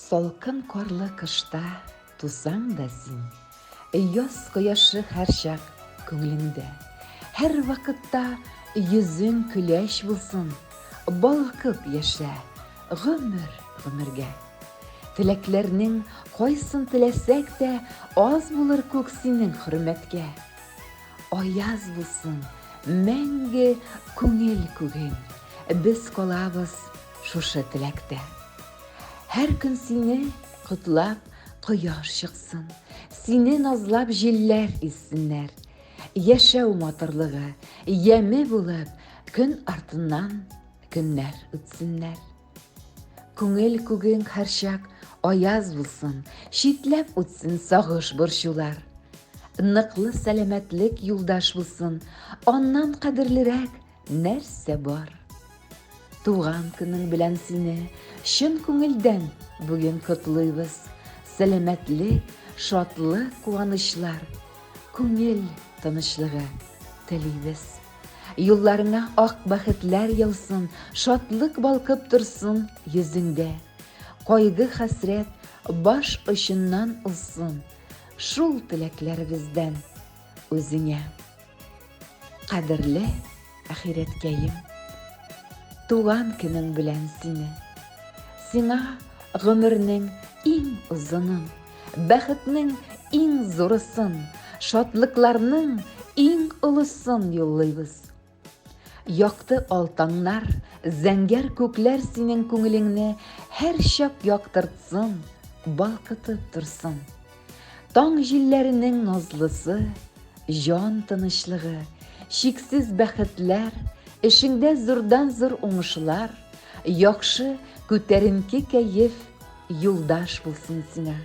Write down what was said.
Салкын карлы кышта тусаң да син, яз кояшы һәр чак күңлеңдә. Һәр вакытта йөзең көләч булсын, балкып яшә гомергә. Теләкләрнең кайсын теләсәк тә аз булыр күк синең хөрмәткә. Аяз булсын мәңге күңел күгең, без калабыз шушы теләктә. Һәр көн сине котлап кояш чыксын, сине назлап җилләр иссеннәр. Яшәү матурлыгы яме булып, көн артыннан көннәр үтсеннәр. Күңел күгең һәр чак аяз булсын, читләп үтсен сагыш борчулар. Ныклы сәламәтлек юлдаш булсын, аннан кадерлерәк нәрсә бар? Туган көнең белән сине чын күңелдән бүген котлыйбыз. Сәламәтлек, шатлык, куанычлар, күңел тынычлыгы телибез. Юлларыңа ак бәхетләр яусын, шатлык балкып торсын йөзеңдә. Кайгы хәсрәт баш очыннан узсын, шул теләкләребездән үзеңә. Кадерле ахирәткәем, туган көнең белән сине. Сиңа гомернең иң узынын, бәхетнең иң зурысын, шатлыкларның иң олысын юллыйбыз. Якты алтаннар, зәңгәр күкләр синең күңелеңне һәр чак яктыртсын, балкытып торсын. Таң җилләренең назлысы, җан тынычлыгы, чиксез бәхетләр, эшеңдә зурдан-зур уңышлар, яхшы күтәренке кәеф юлдаш булсын сиңа.